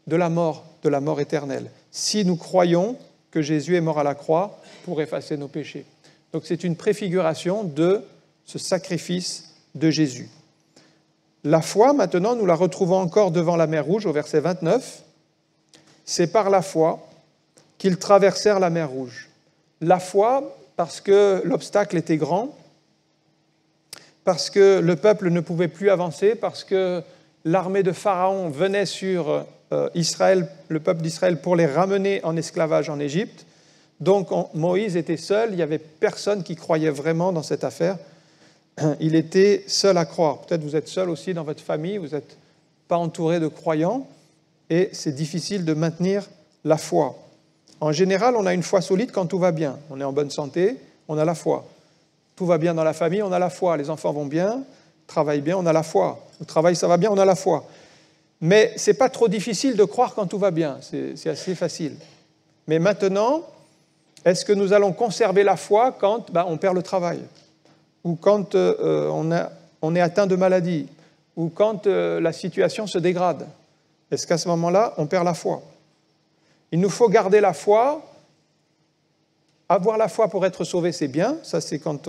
de la mort éternelle, si nous croyons que Jésus est mort à la croix pour effacer nos péchés. Donc c'est une préfiguration de ce sacrifice de Jésus. La foi, maintenant, nous la retrouvons encore devant la mer Rouge, au verset 29. C'est par la foi qu'ils traversèrent la mer Rouge. La foi, parce que l'obstacle était grand, parce que le peuple ne pouvait plus avancer, parce que l'armée de Pharaon venait sur Israël, le peuple d'Israël, pour les ramener en esclavage en Égypte. Donc Moïse était seul, il n'y avait personne qui croyait vraiment dans cette affaire. Il était seul à croire. Peut-être vous êtes seul aussi dans votre famille, vous n'êtes pas entouré de croyants, et c'est difficile de maintenir la foi. En général, on a une foi solide quand tout va bien. On est en bonne santé, on a la foi. Tout va bien dans la famille, on a la foi. Les enfants vont bien, travaillent bien, on a la foi. Le travail, ça va bien, on a la foi. Mais ce n'est pas trop difficile de croire quand tout va bien, c'est assez facile. Mais maintenant, est-ce que nous allons conserver la foi quand on perd le travail ? Ou quand on est atteint de maladie ? Ou quand la situation se dégrade ? Est-ce qu'à ce moment-là, on perd la foi ? Il nous faut garder la foi. Avoir la foi pour être sauvé, c'est bien. Ça, c'est quand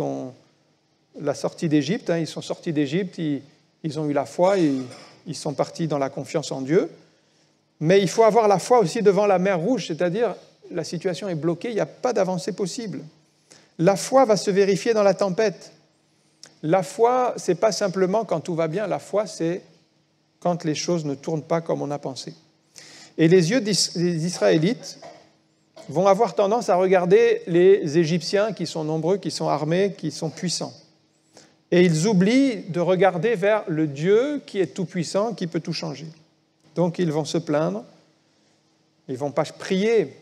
la sortie d'Égypte. Ils sont sortis d'Égypte, ils ont eu la foi, ils sont partis dans la confiance en Dieu. Mais il faut avoir la foi aussi devant la mer Rouge, c'est-à-dire la situation est bloquée, il n'y a pas d'avancée possible. La foi va se vérifier dans la tempête. La foi, ce n'est pas simplement quand tout va bien, la foi, c'est quand les choses ne tournent pas comme on a pensé. Et les yeux des Israélites vont avoir tendance à regarder les Égyptiens qui sont nombreux, qui sont armés, qui sont puissants. Et ils oublient de regarder vers le Dieu qui est tout-puissant, qui peut tout changer. Donc ils vont se plaindre, ils ne vont pas prier,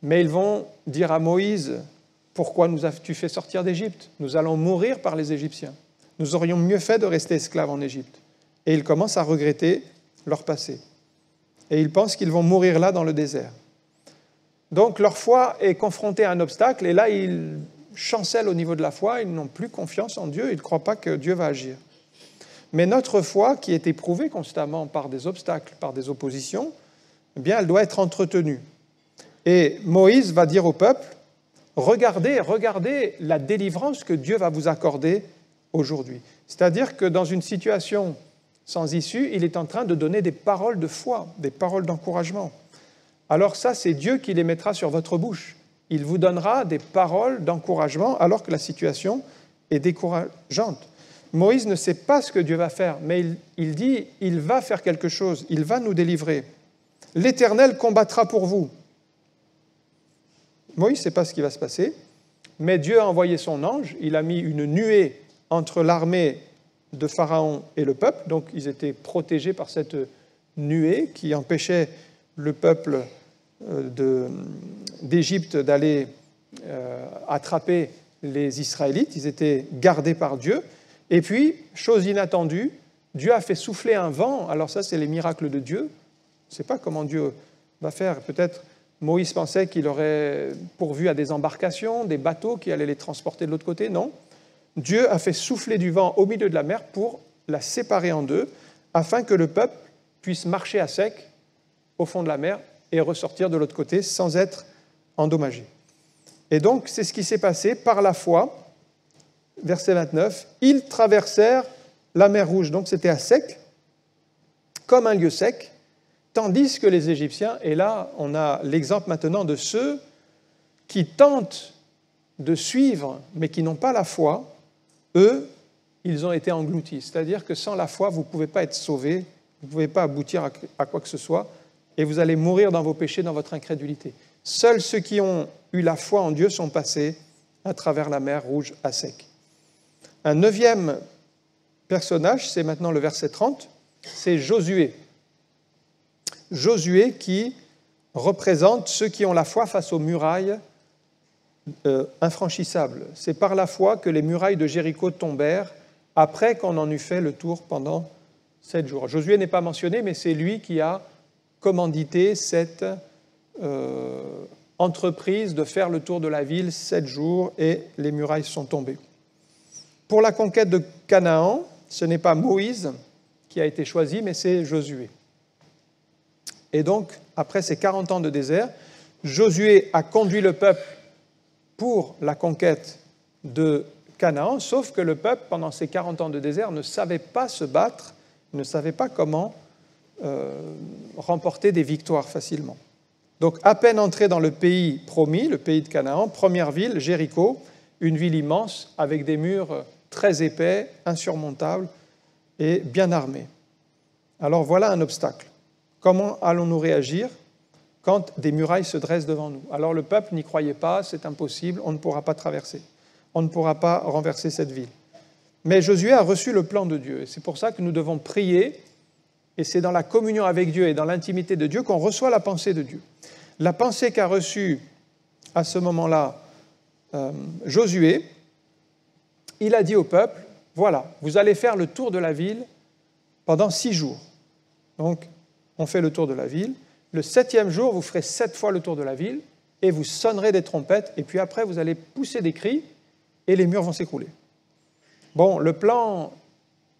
mais ils vont dire à Moïse, « Pourquoi nous as-tu fait sortir d'Égypte? Nous allons mourir par les Égyptiens. Nous aurions mieux fait de rester esclaves en Égypte. » Et ils commencent à regretter leur passé. Et ils pensent qu'ils vont mourir là dans le désert. Donc leur foi est confrontée à un obstacle, et là ils chancellent au niveau de la foi, ils n'ont plus confiance en Dieu, ils ne croient pas que Dieu va agir. Mais notre foi, qui est éprouvée constamment par des obstacles, par des oppositions, eh bien, elle doit être entretenue. Et Moïse va dire au peuple, regardez la délivrance que Dieu va vous accorder aujourd'hui. C'est-à-dire que dans une situation sans issue, il est en train de donner des paroles de foi, des paroles d'encouragement. Alors ça, c'est Dieu qui les mettra sur votre bouche. Il vous donnera des paroles d'encouragement alors que la situation est décourageante. Moïse ne sait pas ce que Dieu va faire, mais il dit, il va faire quelque chose, il va nous délivrer. L'Éternel combattra pour vous. Moïse ne sait pas ce qui va se passer, mais Dieu a envoyé son ange, il a mis une nuée entre l'armée de Pharaon et le peuple, donc ils étaient protégés par cette nuée qui empêchait le peuple d'Égypte d'aller attraper les Israélites, ils étaient gardés par Dieu. Et puis, chose inattendue, Dieu a fait souffler un vent. Alors ça, c'est les miracles de Dieu. Je ne sais pas comment Dieu va faire. Peut-être Moïse pensait qu'il aurait pourvu à des embarcations, des bateaux qui allaient les transporter de l'autre côté. Non. Dieu a fait souffler du vent au milieu de la mer pour la séparer en deux, afin que le peuple puisse marcher à sec au fond de la mer et ressortir de l'autre côté sans être endommagé. Et donc, c'est ce qui s'est passé par la foi. Verset 29, « Ils traversèrent la mer Rouge », donc c'était à sec, comme un lieu sec, tandis que les Égyptiens, et là on a l'exemple maintenant de ceux qui tentent de suivre, mais qui n'ont pas la foi, eux, ils ont été engloutis. C'est-à-dire que sans la foi, vous ne pouvez pas être sauvés, vous ne pouvez pas aboutir à quoi que ce soit, et vous allez mourir dans vos péchés, dans votre incrédulité. Seuls ceux qui ont eu la foi en Dieu sont passés à travers la mer Rouge à sec. Un 9e personnage, c'est maintenant le verset 30, c'est Josué. Josué qui représente ceux qui ont la foi face aux murailles infranchissables. C'est par la foi que les murailles de Jéricho tombèrent après qu'on en eut fait le tour pendant 7 jours. Josué n'est pas mentionné, mais c'est lui qui a commandité cette entreprise de faire le tour de la ville 7 jours et les murailles sont tombées. Pour la conquête de Canaan, ce n'est pas Moïse qui a été choisi, mais c'est Josué. Et donc, après ces 40 ans de désert, Josué a conduit le peuple pour la conquête de Canaan, sauf que le peuple, pendant ces 40 ans de désert, ne savait pas se battre, ne savait pas comment remporter des victoires facilement. Donc, à peine entré dans le pays promis, le pays de Canaan, première ville, Jéricho, une ville immense avec des murs très épais, insurmontables et bien armés. Alors voilà un obstacle. Comment allons-nous réagir quand des murailles se dressent devant nous? Alors le peuple n'y croyait pas, c'est impossible, on ne pourra pas traverser, on ne pourra pas renverser cette ville. Mais Josué a reçu le plan de Dieu, et c'est pour ça que nous devons prier, et c'est dans la communion avec Dieu et dans l'intimité de Dieu qu'on reçoit la pensée de Dieu. La pensée qu'a reçue à ce moment-là Josué, il a dit au peuple, voilà, vous allez faire le tour de la ville pendant 6 jours. Donc, on fait le tour de la ville. Le 7e jour, vous ferez 7 fois le tour de la ville et vous sonnerez des trompettes. Et puis après, vous allez pousser des cris et les murs vont s'écrouler. Bon,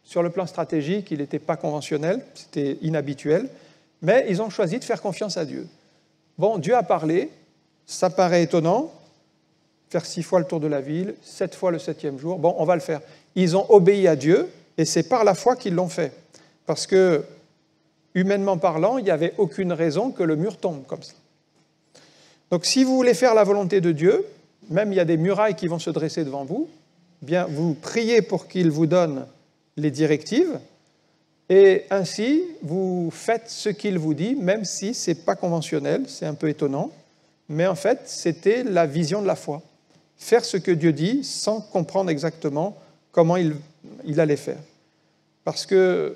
sur le plan stratégique, il n'était pas conventionnel, c'était inhabituel, mais ils ont choisi de faire confiance à Dieu. bon, Dieu a parlé, ça paraît étonnant, faire 6 fois le tour de la ville, 7 fois le 7e jour, bon, on va le faire. Ils ont obéi à Dieu, et c'est par la foi qu'ils l'ont fait. Parce que, humainement parlant, il n'y avait aucune raison que le mur tombe comme ça. Donc, si vous voulez faire la volonté de Dieu, même il y a des murailles qui vont se dresser devant vous, bien, vous priez pour qu'il vous donne les directives, et ainsi, vous faites ce qu'il vous dit, même si ce n'est pas conventionnel, c'est un peu étonnant, mais en fait, c'était la vision de la foi. Faire ce que Dieu dit sans comprendre exactement comment il allait faire. Parce qu'il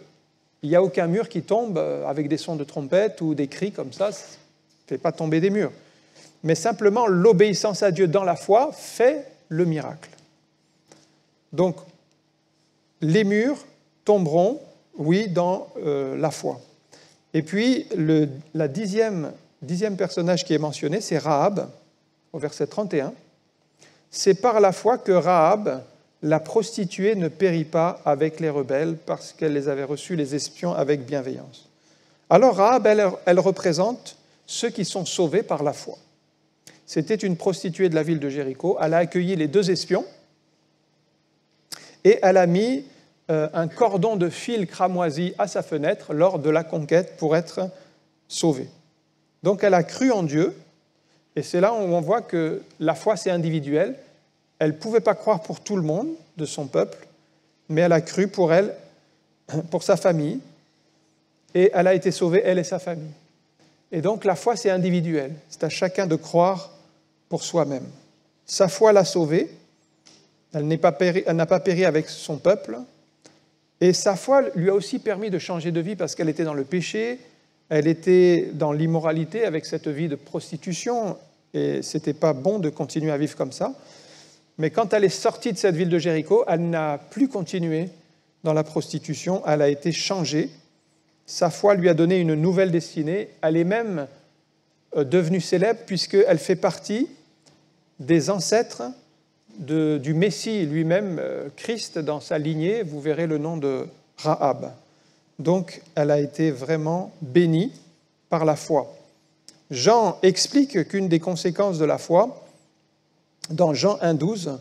n'y a aucun mur qui tombe avec des sons de trompette ou des cris comme ça ne fait pas tomber des murs. Mais simplement, l'obéissance à Dieu dans la foi fait le miracle. Donc, les murs tomberont, oui, dans la foi. Et puis, la dixième personnage qui est mentionné, c'est Rahab, au verset 31. C'est par la foi que Rahab, la prostituée, ne périt pas avec les rebelles parce qu'elle les avait reçus, les espions, avec bienveillance. Alors Rahab, elle représente ceux qui sont sauvés par la foi. C'était une prostituée de la ville de Jéricho. Elle a accueilli les 2 espions et elle a mis un cordon de fil cramoisi à sa fenêtre lors de la conquête pour être sauvée. Donc elle a cru en Dieu, et c'est là où on voit que la foi c'est individuel. Elle ne pouvait pas croire pour tout le monde de son peuple, mais elle a cru pour elle, pour sa famille, et elle a été sauvée, elle et sa famille. Et donc la foi c'est individuel, c'est à chacun de croire pour soi-même. Sa foi l'a sauvée, elle n'a pas péri avec son peuple, et sa foi lui a aussi permis de changer de vie parce qu'elle était dans le péché, elle était dans l'immoralité avec cette vie de prostitution, et ce n'était pas bon de continuer à vivre comme ça. Mais quand elle est sortie de cette ville de Jéricho, elle n'a plus continué dans la prostitution, elle a été changée. Sa foi lui a donné une nouvelle destinée. Elle est même devenue célèbre puisqu'elle fait partie des ancêtres du Messie lui-même, Christ, dans sa lignée. Vous verrez le nom de Rahab. Donc, elle a été vraiment bénie par la foi. Jean explique qu'une des conséquences de la foi, dans Jean 1,12,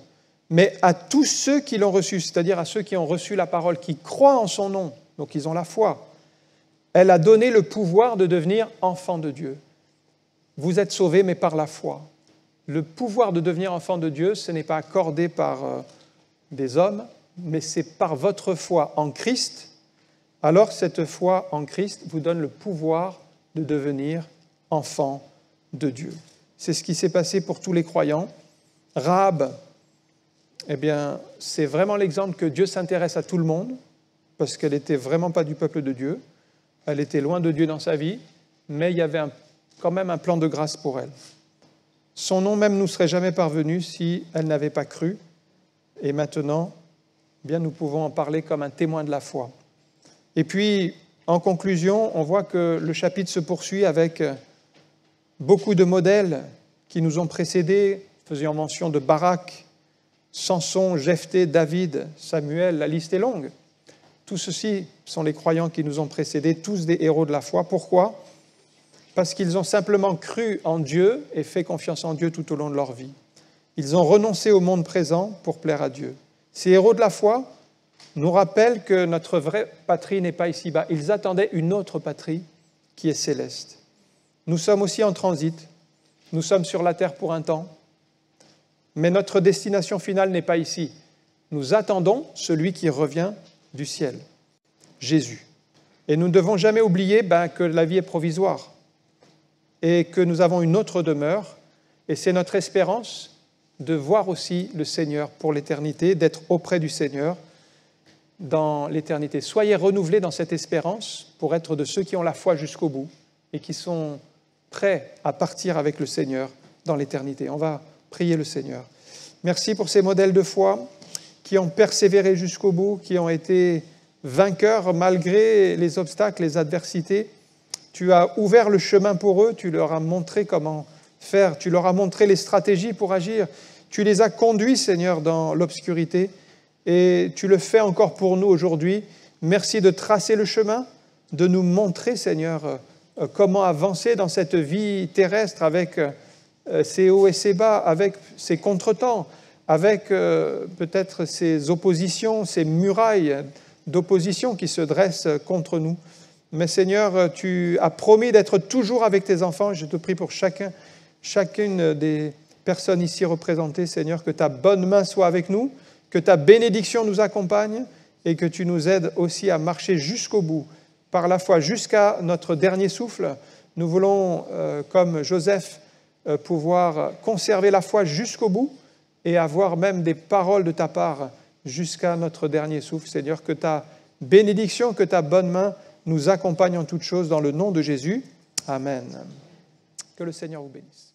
mais à tous ceux qui l'ont reçu, c'est-à-dire à ceux qui ont reçu la parole, qui croient en son nom, donc ils ont la foi, elle a donné le pouvoir de devenir enfants de Dieu. Vous êtes sauvés, mais par la foi. Le pouvoir de devenir enfant de Dieu, ce n'est pas accordé par des hommes, mais c'est par votre foi en Christ. Alors cette foi en Christ vous donne le pouvoir de devenir enfant de Dieu. C'est ce qui s'est passé pour tous les croyants. Rahab, eh bien, c'est vraiment l'exemple que Dieu s'intéresse à tout le monde, parce qu'elle n'était vraiment pas du peuple de Dieu. Elle était loin de Dieu dans sa vie, mais il y avait quand même un plan de grâce pour elle. Son nom même nous serait jamais parvenu si elle n'avait pas cru. Et maintenant, eh bien, nous pouvons en parler comme un témoin de la foi. Et puis, en conclusion, on voit que le chapitre se poursuit avec beaucoup de modèles qui nous ont précédés, faisant mention de Barak, Samson, Jephthé, David, Samuel, la liste est longue. Tous ceux-ci sont les croyants qui nous ont précédés, tous des héros de la foi. Pourquoi ? Parce qu'ils ont simplement cru en Dieu et fait confiance en Dieu tout au long de leur vie. Ils ont renoncé au monde présent pour plaire à Dieu. Ces héros de la foi nous rappellent que notre vraie patrie n'est pas ici-bas. Ils attendaient une autre patrie qui est céleste. Nous sommes aussi en transit. Nous sommes sur la terre pour un temps. Mais notre destination finale n'est pas ici. Nous attendons celui qui revient du ciel, Jésus. Et nous ne devons jamais oublier que la vie est provisoire et que nous avons une autre demeure. Et c'est notre espérance de voir aussi le Seigneur pour l'éternité, d'être auprès du Seigneur dans l'éternité. Soyez renouvelés dans cette espérance pour être de ceux qui ont la foi jusqu'au bout et qui sont prêts à partir avec le Seigneur dans l'éternité. On va prier le Seigneur. Merci pour ces modèles de foi qui ont persévéré jusqu'au bout, qui ont été vainqueurs malgré les obstacles, les adversités. Tu as ouvert le chemin pour eux, tu leur as montré comment faire, tu leur as montré les stratégies pour agir. Tu les as conduits, Seigneur, dans l'obscurité et tu le fais encore pour nous aujourd'hui. Merci de tracer le chemin, de nous montrer, Seigneur, comment avancer dans cette vie terrestre avec ses hauts et ses bas, avec ses contretemps, avec peut-être ces oppositions, ces murailles d'opposition qui se dressent contre nous. Mais Seigneur, tu as promis d'être toujours avec tes enfants. Je te prie pour chacune des personnes ici représentées, Seigneur, que ta bonne main soit avec nous, que ta bénédiction nous accompagne et que tu nous aides aussi à marcher jusqu'au bout, par la foi, jusqu'à notre dernier souffle. Nous voulons, comme Joseph, pouvoir conserver la foi jusqu'au bout et avoir même des paroles de ta part jusqu'à notre dernier souffle. Seigneur, que ta bénédiction, que ta bonne main nous accompagne en toutes choses dans le nom de Jésus. Amen. Que le Seigneur vous bénisse.